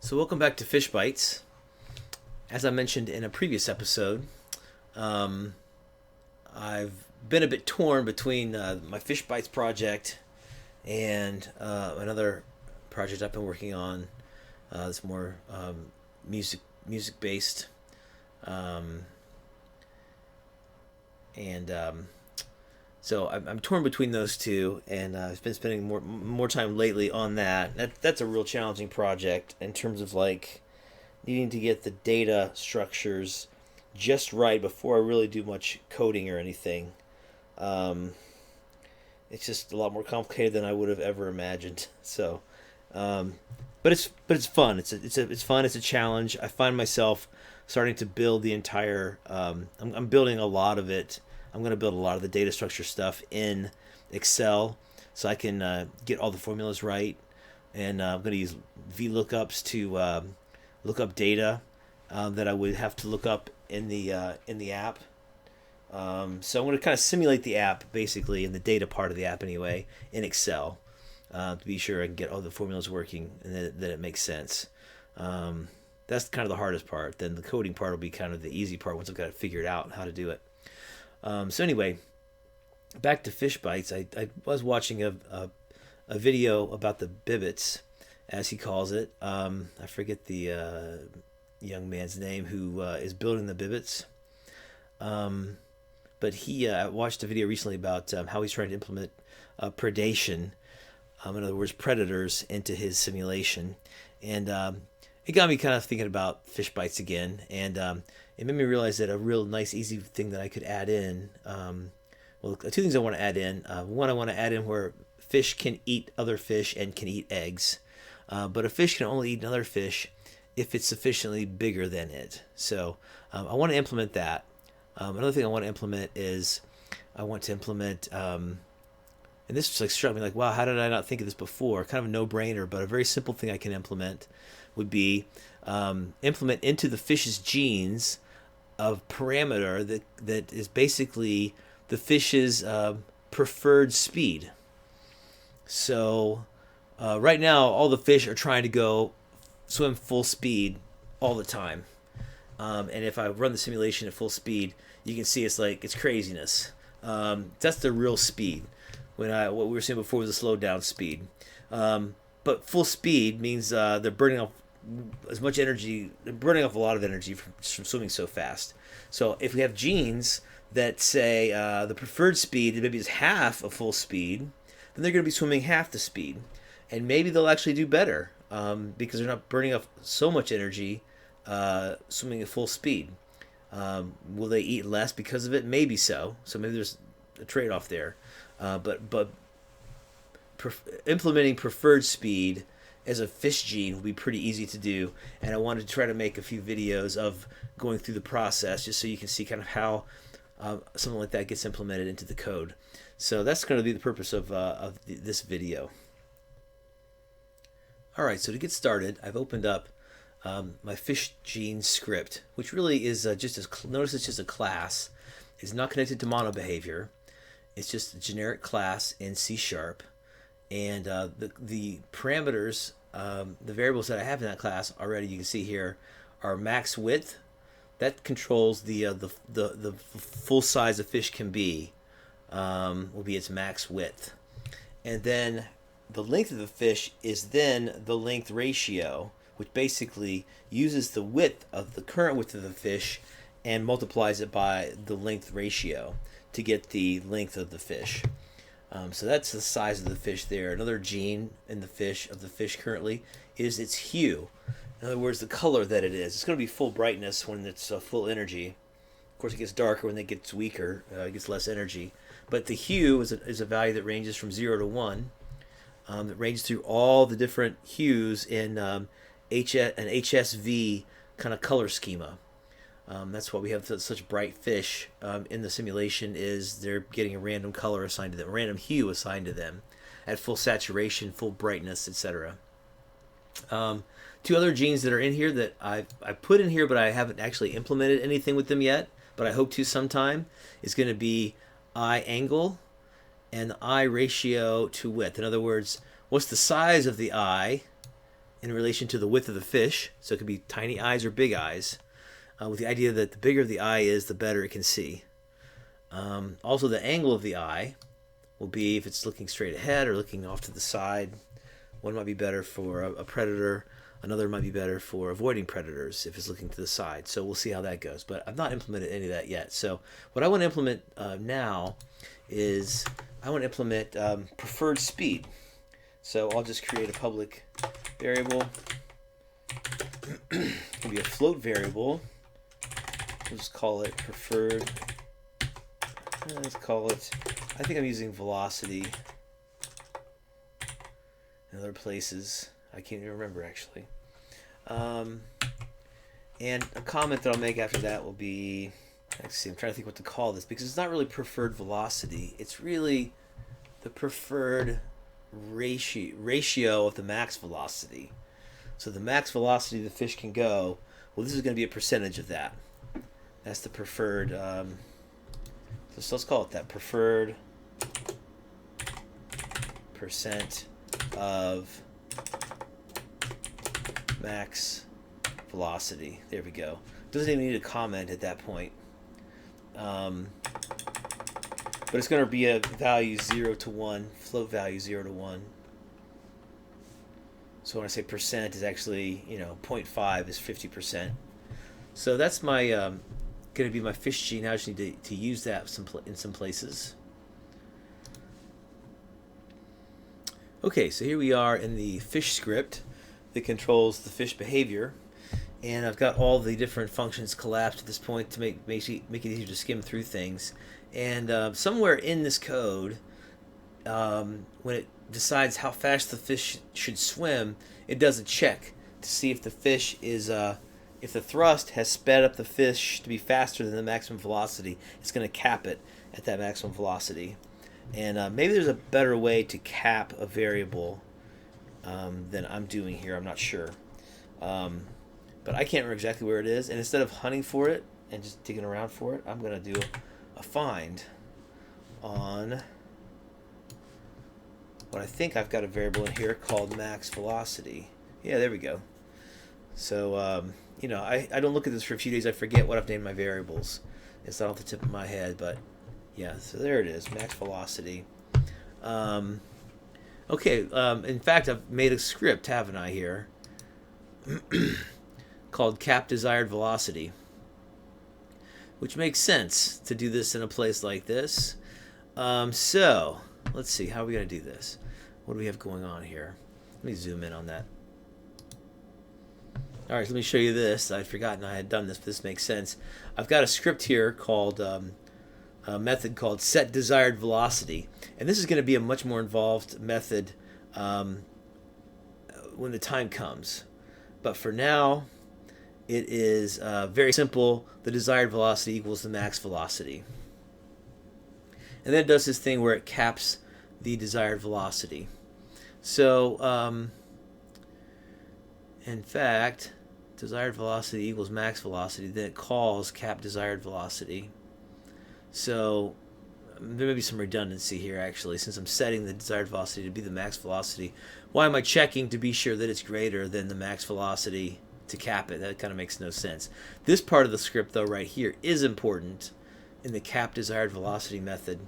So welcome back to Fish Bites. As I mentioned in a previous episode, um, I've been a bit torn between my Fish Bites project and another project I've been working on. It's more music based, um, and so I'm torn between those two, and I've been spending more time lately on that. That's a real challenging project in terms of like needing to get the data structures just right before I really do much coding or anything. Um, it's just a lot more complicated than I would have ever imagined. So, um, but it's fun. It's fun. It's a challenge. I find myself starting to build the entire. I'm building a lot of it. I'm going to build a lot of the data structure stuff in Excel, so I can get all the formulas right. And I'm going to use VLOOKUPs to look up data that I would have to look up in the app. So I'm going to kind of simulate the app basically in the data part of the app anyway in Excel to be sure I can get all the formulas working and that it makes sense. That's kind of the hardest part. Then the coding part will be kind of the easy part once I've got it figured out how to do it. So anyway, back to Fish Bites. I was watching a video about the bibbits, as he calls it. I forget the young man's name who is building the bibbits. But he watched a video recently about how he's trying to implement predation, in other words, predators, into his simulation. And it got me kind of thinking about fish bites again. And it made me realize that a real nice, easy thing that I could add in. Well, two things I want to add in. One, I want to add in where fish can eat other fish and can eat eggs. But a fish can only eat another fish if it's sufficiently bigger than it. So I want to implement that. Another thing I want to implement is I want to implement, and this just like struck me like, wow, how did I not think of this before? Kind of a no-brainer, but a very simple thing I can implement would be implement into the fish's genes a parameter that is basically the fish's preferred speed. So right now, all the fish are trying to go swim full speed all the time. And if I run the simulation at full speed, you can see it's craziness. That's the real speed. What we were saying before was a slowed down speed. But full speed means they're burning off as much energy. They're burning off a lot of energy from swimming so fast. So if we have genes that say the preferred speed maybe is half of full speed, then they're going to be swimming half the speed, and maybe they'll actually do better because they're not burning off so much energy swimming at full speed. Will they eat less because of it? Maybe so. So maybe there's a trade-off there. But implementing preferred speed as a fish gene will be pretty easy to do. And I wanted to try to make a few videos of going through the process just so you can see kind of how something like that gets implemented into the code. So that's going to be the purpose of this video. All right, so to get started, I've opened up my fish gene script, which really is notice it's just a class. It's not connected to monobehavior. It's just a generic class in C#, and the parameters, the variables that I have in that class already, you can see here, are max width. That controls the full size a fish can be. Will be its max width, and then the length of the fish is then the length ratio, which basically uses the current width of the fish and multiplies it by the length ratio to get the length of the fish. So that's the size of the fish there. Another gene in the fish currently is its hue. In other words, the color that it is. It's going to be full brightness when it's full energy. Of course, it gets darker when it gets weaker. It gets less energy. But the hue is a value that ranges from 0 to 1. That ranges through all the different hues in an HSV kind of color schema. That's why we have such bright fish in the simulation, is they're getting a random color assigned to them, a random hue assigned to them at full saturation, full brightness, etc. Two other genes that are in here that I put in here, but I haven't actually implemented anything with them yet, but I hope to sometime, is going to be eye angle and the eye ratio to width. In other words, what's the size of the eye in relation to the width of the fish. So it could be tiny eyes or big eyes, with the idea that the bigger the eye is, the better it can see. Also, the angle of the eye will be if it's looking straight ahead or looking off to the side. One might be better for a predator. Another might be better for avoiding predators if it's looking to the side. So we'll see how that goes. But I've not implemented any of that yet. So what I want to implement now is I want to implement preferred speed. So I'll just create a public variable. It'll be a float variable. We'll just call it preferred. Let's call it, I think I'm using velocity in other places. I can't even remember actually. And a comment that I'll make after that will be, let's see, I'm trying to think what to call this, because it's not really preferred velocity. It's really the preferred ratio of the max velocity. So the max velocity the fish can go, well, this is going to be a percentage of that. That's the preferred, so let's call it that, preferred percent of max velocity. There we go. Doesn't even need a comment at that point. But it's going to be a value 0 to 1, float value 0 to 1. So when I say percent is actually, 0.5 is 50%. So that's my going to be my fish gene. Now I just need to use that in some places. Okay, so here we are in the fish script that controls the fish behavior, and I've got all the different functions collapsed at this point to make it easier to skim through things. And somewhere in this code, when it decides how fast the fish should swim, it does a check to see if the fish is if the thrust has sped up the fish to be faster than the maximum velocity. It's going to cap it at that maximum velocity. And maybe there's a better way to cap a variable than I'm doing here. I'm not sure. But I can't remember exactly where it is. And instead of hunting for it and just digging around for it, I'm going to do a find on what I think I've got a variable in here called max velocity. Yeah, there we go. So, I don't look at this for a few days. I forget what I've named my variables. It's not off the tip of my head, but yeah, so there it is, max velocity. Okay, in fact, I've made a script, haven't I, here, called cap desired velocity, which makes sense to do this in a place like this. So, let's see, how are we going to do this? What do we have going on here? Let me zoom in on that. All right, let me show you this. I'd forgotten I had done this, but this makes sense. I've got a script here called a method called set desired velocity, and this is going to be a much more involved method when the time comes. But for now, it is very simple. The desired velocity equals the max velocity, and then it does this thing where it caps the desired velocity. So, in fact, desired velocity equals max velocity, then it calls cap desired velocity. So there may be some redundancy here actually, since I'm setting the desired velocity to be the max velocity. Why am I checking to be sure that it's greater than the max velocity to cap it? That kind of makes no sense. This part of the script though right here is important in the cap desired velocity method,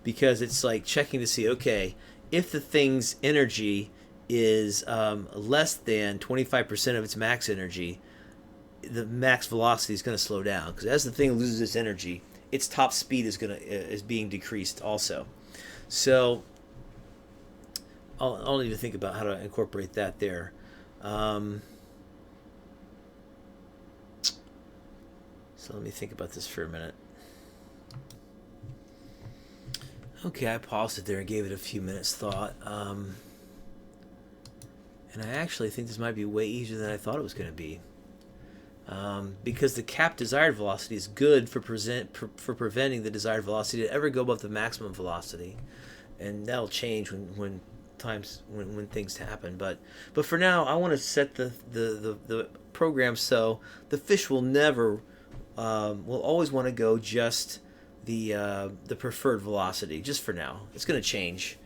because it's like checking to see, okay, if the thing's energy is less than 25% of its max energy, the max velocity is going to slow down, because as the thing loses its energy, its top speed is being decreased also. So I'll need to think about how to incorporate that there. So let me think about this for a minute. Okay, I paused it there and gave it a few minutes thought. And I actually think this might be way easier than I thought it was going to be. Because the cap desired velocity is good for preventing the desired velocity to ever go above the maximum velocity. And that'll change when things happen. But for now, I want to set the program so the fish will never, will always want to go just the preferred velocity, just for now. It's going to change.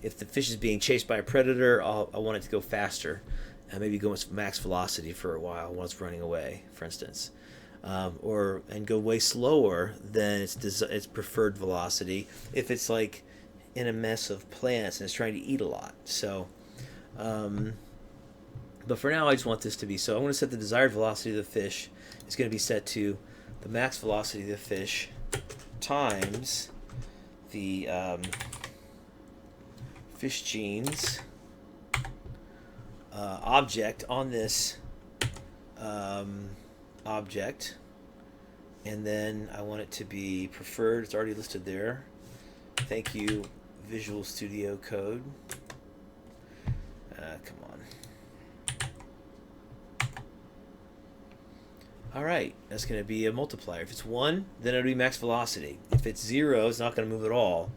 If the fish is being chased by a predator, I want it to go faster. and maybe go with max velocity for a while while it's running away, for instance, and go way slower than its preferred velocity if it's like in a mess of plants and it's trying to eat a lot. So, but for now, I just want this to be, so I want to set the desired velocity of the fish. It's going to be set to the max velocity of the fish times the fish genes object on this object, and then I want it to be preferred. It's already listed there. Thank you, Visual Studio Code. Come on. Alright, that's going to be a multiplier. If it's 1, then it'll be max velocity. If it's 0, it's not going to move at all.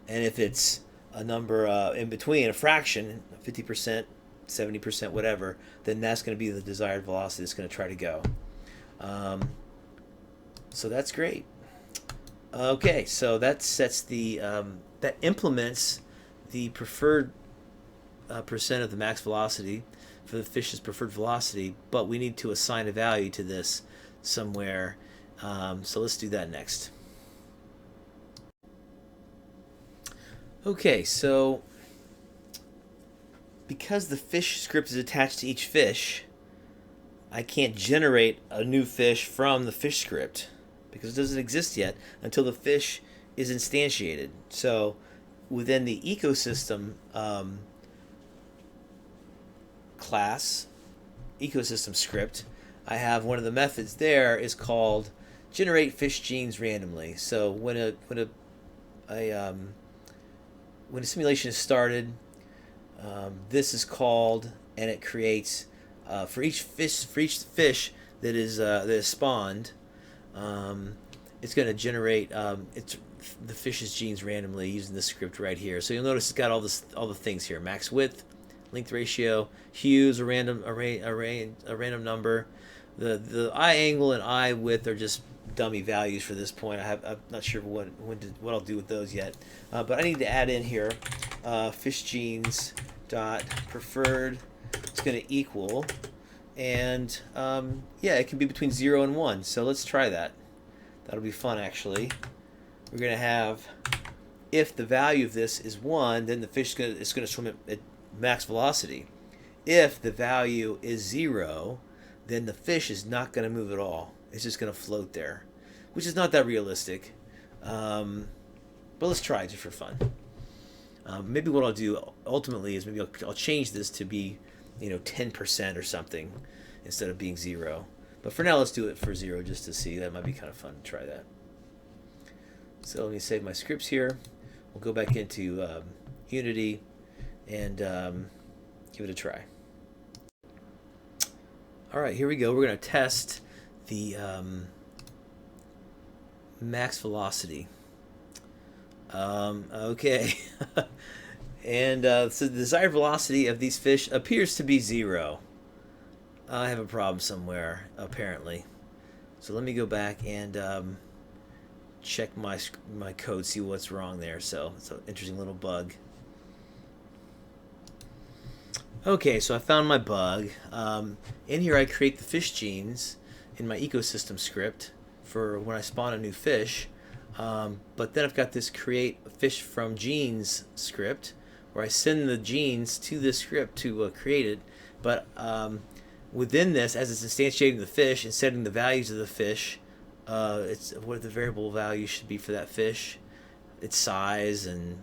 And if it's a number in between, a fraction, 50%, 70%, whatever, then that's going to be the desired velocity it's going to try to go. So that's great. Okay, so that sets the, that implements the preferred percent of the max velocity for the fish's preferred velocity, but we need to assign a value to this somewhere. So let's do that next. Okay, so because the fish script is attached to each fish, I can't generate a new fish from the fish script because it doesn't exist yet until the fish is instantiated. So within the ecosystem class, ecosystem script, I have one of the methods there is called generate fish genes randomly. So when a simulation is started, this is called, and it creates for each fish that is spawned, it's going to generate the fish's genes randomly using the script right here. So you'll notice it's got all the things here: max width, length ratio, hues, a random number. The eye angle and eye width are just dummy values for this point. I'm not sure what I'll do with those yet. But I need to add in here fish genes dot preferred. It's going to equal, and yeah, it can be between 0 and 1. So let's try that. That'll be fun, actually. We're going to have, if the value of this is 1, then the fish is going to swim at max velocity. If the value is 0, then the fish is not going to move at all. It's just going to float there, which is not that realistic. But let's try it just for fun. Maybe what I'll do ultimately is maybe I'll change this to be 10% or something instead of being 0. But for now, let's do it for 0 just to see. That might be kind of fun to try that. So let me save my scripts here. We'll go back into Unity and give it a try. All right, here we go. We're going to test the max velocity. Okay. And so the desired velocity of these fish appears to be 0. I have a problem somewhere, apparently. So let me go back and check my code, see what's wrong there. So it's an interesting little bug. Okay, so I found my bug. In here I create the fish genes in my ecosystem script for when I spawn a new fish. But then I've got this create fish from genes script where I send the genes to this script to create it. But within this, as it's instantiating the fish and setting the values of the fish, it's what the variable value should be for that fish, its size and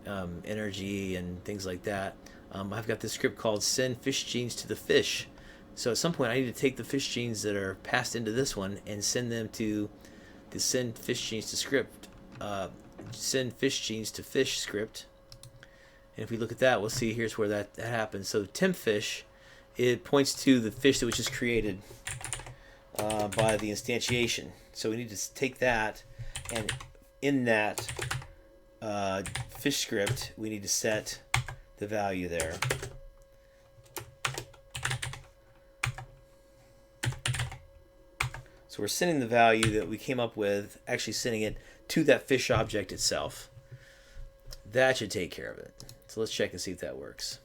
energy and things like that. I've got this script called send fish genes to the fish. So at some point I need to take the fish genes that are passed into this one and send them to the send fish genes to script, send fish genes to fish script. And if we look at that, we'll see here's where that happens. So temp fish, it points to the fish that was just created by the instantiation. So we need to take that, and in that fish script, we need to set the value there. So we're sending the value that we came up with, actually sending it to that fish object itself. That should take care of it. So let's check and see if that works.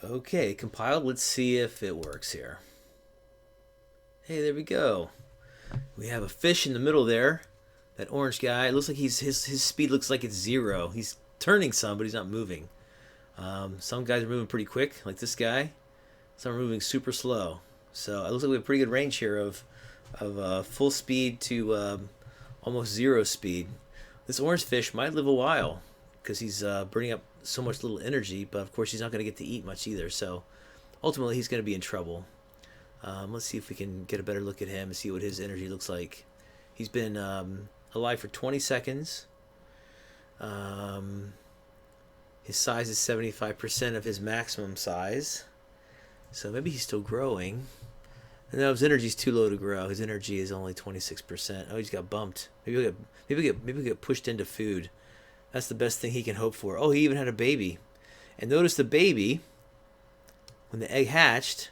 Okay, compiled. Let's see if it works here. Hey, there we go. We have a fish in the middle there. That orange guy. It looks like his speed looks like it's 0. He's turning some, but he's not moving. Some guys are moving pretty quick, like this guy. Some are moving super slow. So it looks like we have pretty good range here of full speed to almost 0 speed. This orange fish might live a while because he's burning up so much little energy, but of course he's not going to get to eat much either. So ultimately he's going to be in trouble. Let's see if we can get a better look at him and see what his energy looks like. He's been alive for 20 seconds. His size is 75% of his maximum size. So maybe he's still growing. And now his energy's too low to grow. His energy is only 26%. Oh, he's got bumped. Maybe he'll get pushed into food. That's the best thing he can hope for. Oh, he even had a baby. And notice the baby, when the egg hatched,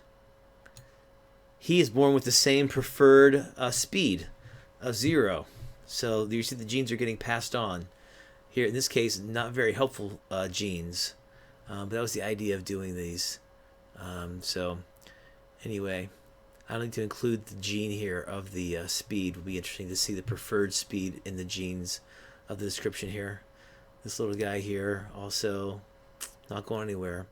he is born with the same preferred speed of 0. So you see the genes are getting passed on. Here, in this case, not very helpful genes. But that was the idea of doing these. So, anyway, I like to include the gene here of the speed. It would be interesting to see the preferred speed in the genes of the description here. This little guy here also not going anywhere.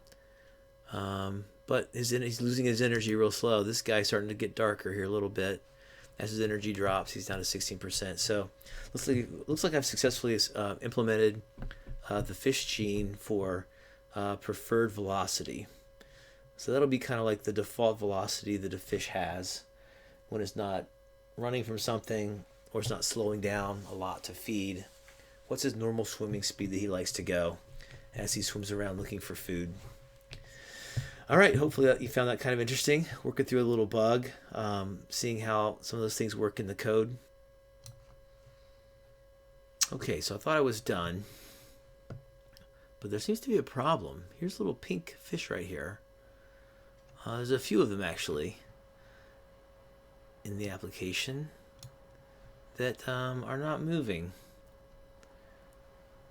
But he's losing his energy real slow. This guy's starting to get darker here a little bit. As his energy drops, he's down to 16%. So looks like I've successfully implemented the fish gene for preferred velocity. So that'll be kind of like the default velocity that a fish has when it's not running from something or it's not slowing down a lot to feed. What's his normal swimming speed that he likes to go as he swims around looking for food? All right, hopefully you found that kind of interesting. Working through a little bug, seeing how some of those things work in the code. Okay, so I thought I was done, but there seems to be a problem. Here's a little pink fish right here. There's a few of them actually in the application that are not moving.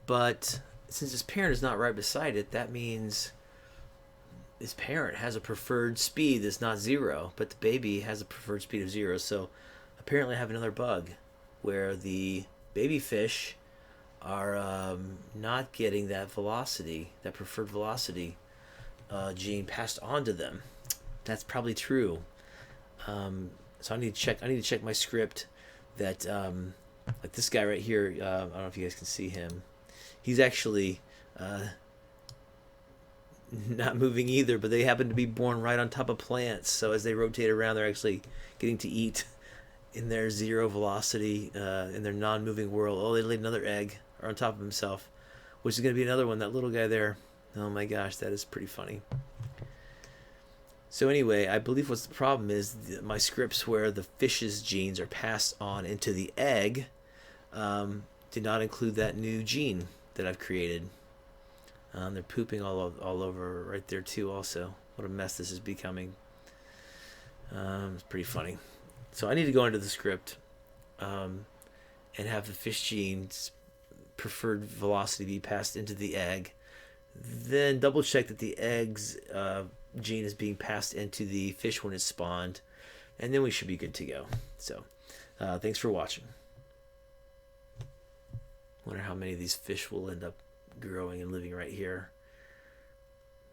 But since his parent is not right beside it, that means his parent has a preferred speed that's not 0, but the baby has a preferred speed of 0. So apparently I have another bug where the baby fish are not getting that velocity, that preferred velocity gene passed on to them. That's probably true. So I need to check my script that like this guy right here. I don't know if you guys can see him. He's actually not moving either, but they happen to be born right on top of plants. So as they rotate around, they're actually getting to eat in their 0 velocity, in their non-moving world. Oh, they laid another egg on top of himself, which is going to be another one. That little guy there. Oh my gosh, that is pretty funny. So anyway, I believe what's the problem is my scripts where the fish's genes are passed on into the egg did not include that new gene that I've created. They're pooping all over right there too also. What a mess this is becoming. It's pretty funny. So I need to go into the script and have the fish gene's preferred velocity be passed into the egg. Then double check that the egg's gene is being passed into the fish when it's spawned. And then we should be good to go. So thanks for watching. Wonder how many of these fish will end up growing and living right here.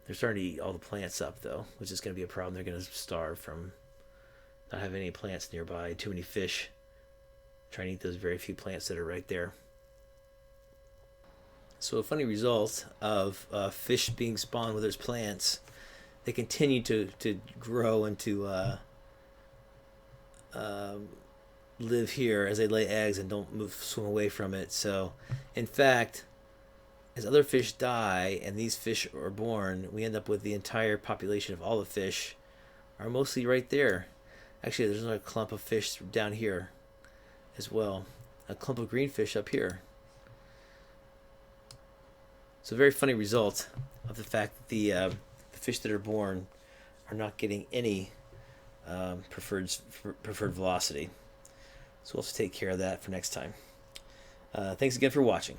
They're starting to eat all the plants up though, which is going to be a problem. They're going to starve from not having any plants nearby. Too many fish trying to eat those very few plants that are right there. So a funny result of fish being spawned where there's plants, they continue to grow and to live here as they lay eggs and don't swim away from it. So in fact, as other fish die and these fish are born, we end up with the entire population of all the fish are mostly right there. Actually, there's another clump of fish down here as well. A clump of green fish up here. So a very funny result of the fact that the fish that are born are not getting any preferred velocity. So we'll have to take care of that for next time. Thanks again for watching.